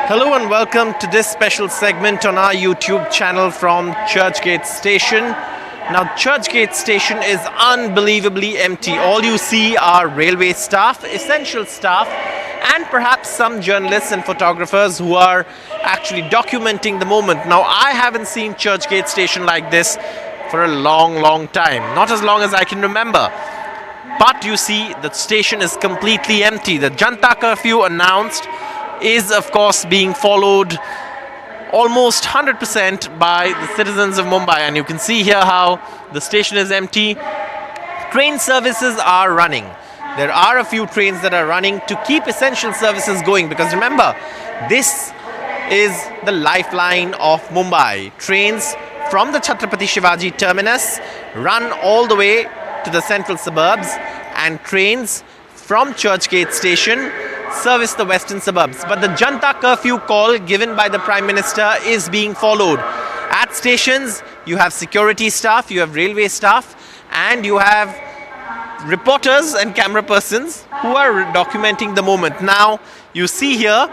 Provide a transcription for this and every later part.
Hello and welcome to this special segment on our YouTube channel from Churchgate Station. Now, Churchgate Station is unbelievably empty. All you see are railway staff, essential staff, and perhaps some journalists and photographers who are actually documenting the moment. Now, I haven't seen Churchgate Station like this for a long time. Not as long as I can remember. But you see, the station is completely empty. The Janata Curfew announced is of course being followed almost 100% by the citizens of Mumbai, and you can see here how the station is empty. Train services are running. There are a few trains that are running to keep essential services going, because remember, this is the lifeline of Mumbai. Trains from the Chhatrapati Shivaji terminus run all the way to the central suburbs, and trains from Churchgate Station service the western suburbs. But the Janata Curfew call given by the Prime Minister is being followed. At stations, you have security staff, you have railway staff, and you have reporters and camera persons who are documenting the moment. Now, you see here,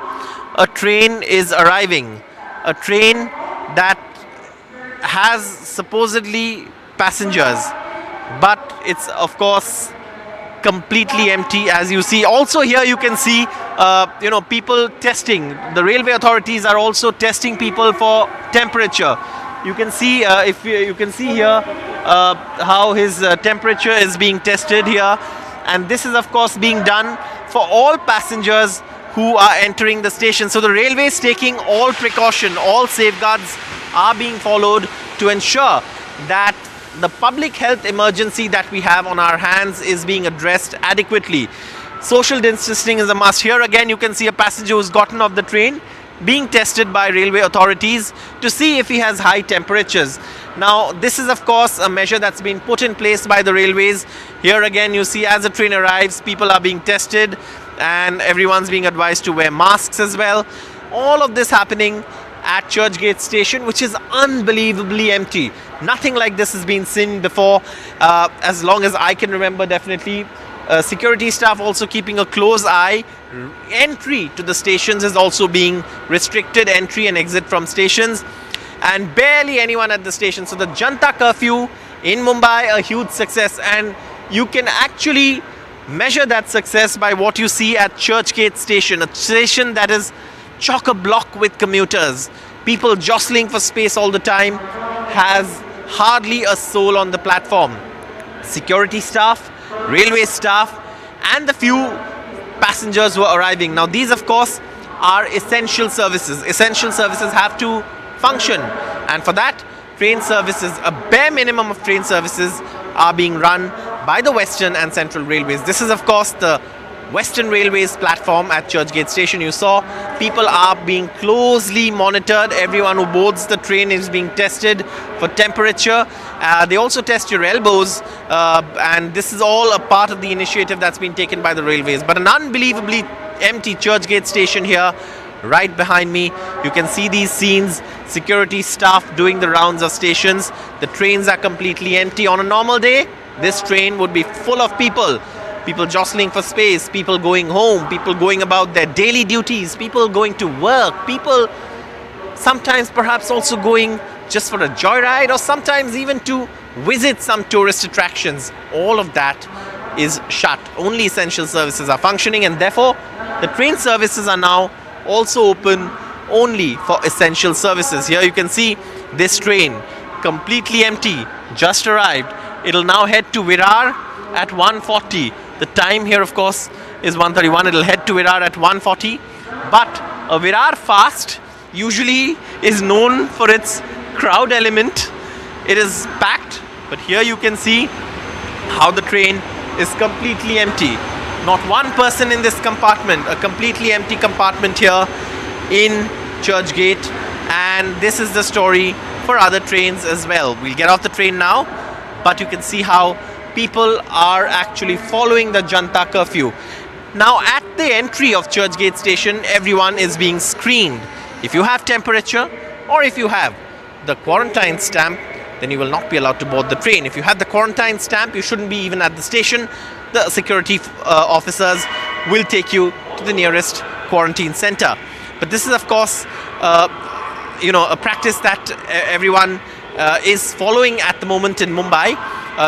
a train is arriving. A train that has supposedly passengers, but it's of course completely empty, as you see. Also here you can see people testing. The railway authorities are also testing people for temperature. You can see if you can see here how his temperature is being tested here, and this is of course being done for all passengers who are entering the station. So the railway is taking all precaution, all safeguards are being followed to ensure that the public health emergency that we have on our hands is being addressed adequately. Social distancing is a must. Here again you can see a passenger who's gotten off the train being tested by railway authorities to see if he has high temperatures. Now, this is of course a measure that's been put in place by the railways. Here again you see, as the train arrives, people are being tested and everyone's being advised to wear masks as well. All of this happening at Churchgate Station, which is unbelievably empty. Nothing like this has been seen before, as long as I can remember, definitely. Security staff also keeping a close eye. Entry to the stations is also being restricted, entry and exit from stations, and barely anyone at the station. So the Janata Curfew in Mumbai, a huge success, and you can actually measure that success by what you see at Churchgate Station, a station that is chock-a-block with commuters. People jostling for space all the time, has hardly a soul on the platform. Security staff, railway staff, and the few passengers who are arriving. Now, these of course are essential services. Essential services have to function, and for that, train services, a bare minimum of train services, are being run by the Western and Central Railways. This is of course the Western Railways platform at Churchgate Station. You saw people are being closely monitored. Everyone who boards the train is being tested for temperature. They also test your elbows, and this is all a part of the initiative that's been taken by the railways. But an unbelievably empty Churchgate Station here, right behind me. You can see these scenes, security staff doing the rounds of stations. The trains are completely empty. On a normal day, this train would be full of people. People jostling for space, people going home, people going about their daily duties, people going to work, people sometimes perhaps also going just for a joyride, or sometimes even to visit some tourist attractions. All of that is shut. Only essential services are functioning, and therefore the train services are now also open only for essential services. Here you can see this train completely empty, just arrived. It'll now head to Virar at 1:40. The time here of course is 1:31. It'll head to Virar at 1:40. But a Virar fast usually is known for its crowd element. It is packed, but here you can see how the train is completely empty. Not one person in this compartment, a completely empty compartment here in Churchgate, and this is the story for other trains as well. We'll get off the train now, but you can see how people are actually following the Janata Curfew. Now, at the entry of Churchgate Station, everyone is being screened. If you have temperature, or if you have the quarantine stamp, then you will not be allowed to board the train. If you have the quarantine stamp, you shouldn't be even at the station. The security officers will take you to the nearest quarantine center. But this is, of course, a practice that everyone is following at the moment in Mumbai.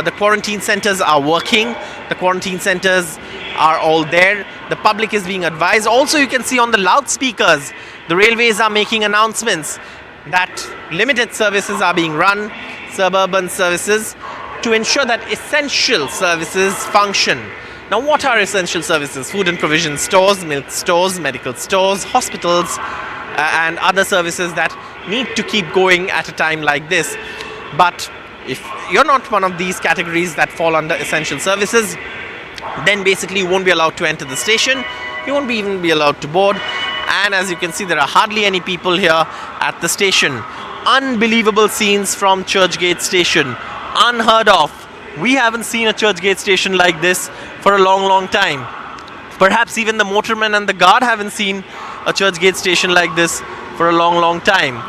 The quarantine centers are working. The quarantine centers are all there. The public is being advised. Also, you can see on the loudspeakers, the railways are making announcements that limited services are being run, suburban services, to ensure that essential services function. Now, what are essential services? Food and provision stores, milk stores, medical stores, hospitals, and other services that need to keep going at a time like this. But if you're not one of these categories that fall under essential services, then basically you won't be allowed to enter the station. You won't even be allowed to board. And as you can see, there are hardly any people here at the station. Unbelievable scenes from Churchgate station. Unheard of. We haven't seen a Churchgate station like this for a long time. Perhaps even the motorman and the guard haven't seen a Churchgate station like this for a long time.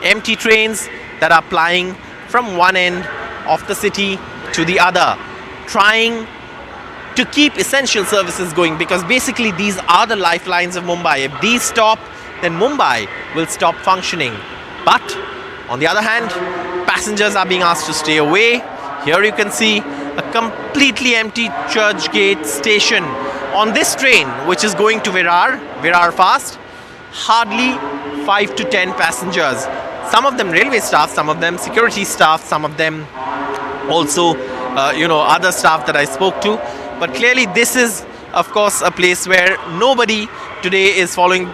Empty trains that are plying from one end of the city to the other, trying to keep essential services going, because basically these are the lifelines of Mumbai. If these stop, then Mumbai will stop functioning. But on the other hand, passengers are being asked to stay away. Here you can see a completely empty Churchgate station. On this train, which is going to Virar fast, hardly 5 to 10 passengers. Some of them railway staff, some of them security staff, some of them also other staff that I spoke to. But clearly this is, of course, a place where nobody today is following,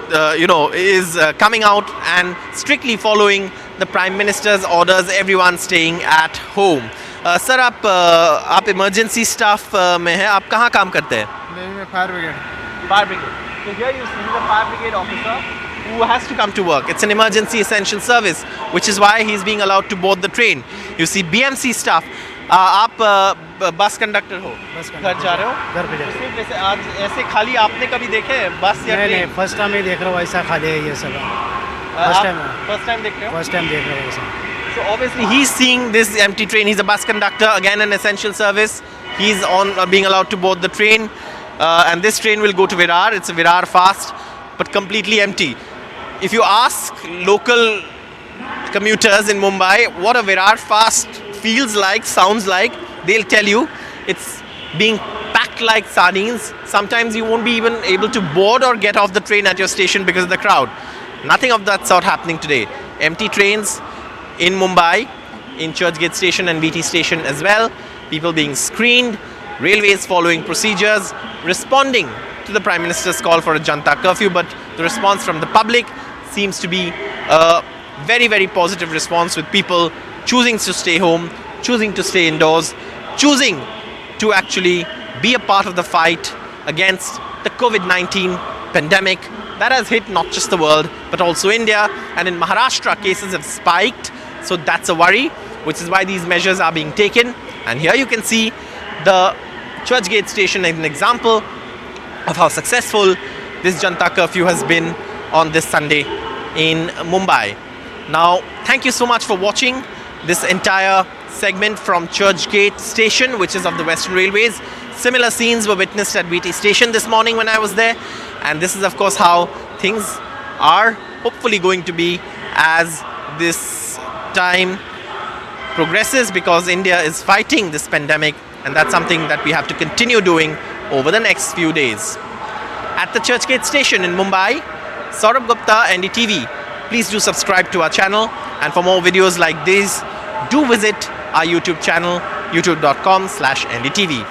coming out and strictly following the Prime Minister's orders, everyone staying at home. Sir आप emergency staff में हैं, आप कहाँ काम करते हैं? मैं fire brigade. Fire brigade. So here you see the fire brigade officer who has to come to work. It's an emergency essential service, which is why he's being allowed to board the train. You see BMC staff. आप bus conductor हो, घर जा रहे हो, घर पे जा सिर्फ ऐसे आज ऐसे खाली आपने कभी देखे बस या नहीं, फर्स्ट टाइम ही देख रहा हूँ ऐसा खाली है ये सब. फर्स्ट टाइम देख रहे हो? फर्स्ट टाइम देख रहा हूँ ऐसा. So obviously he's seeing this empty train. He's a bus conductor, again an essential service. He's on being allowed to board the train, and this train will go to Virar. It's a Virar fast, but completely empty. If you ask local commuters in Mumbai what a Virar fast feels like, sounds like, they'll tell you it's being packed like sardines. Sometimes you won't be even able to board or get off the train at your station because of the crowd. Nothing of that sort happening today. Empty trains in Mumbai, in Churchgate station and VT station as well. People being screened, railways following procedures, responding to the Prime Minister's call for a Janata Curfew, but the response from the public seems to be a very positive response, with people choosing to stay home, choosing to stay indoors, choosing to actually be a part of the fight against the COVID-19 pandemic that has hit not just the world but also India. And in Maharashtra, cases have spiked, so that's a worry, which is why these measures are being taken. And here you can see the Churchgate station as an example of how successful this Janata Curfew has been on this Sunday in Mumbai. Now, thank you so much for watching this entire segment from Churchgate station, which is of the Western Railways. Similar scenes were witnessed at VT station this morning when I was there, and this is of course how things are hopefully going to be as this time progresses, because India is fighting this pandemic, and that's something that we have to continue doing over the next few days. At the Churchgate station in Mumbai, Saurabh Gupta, NDTV. Please do subscribe to our channel, and for more videos like these, do visit our YouTube channel, youtube.com/NDTV.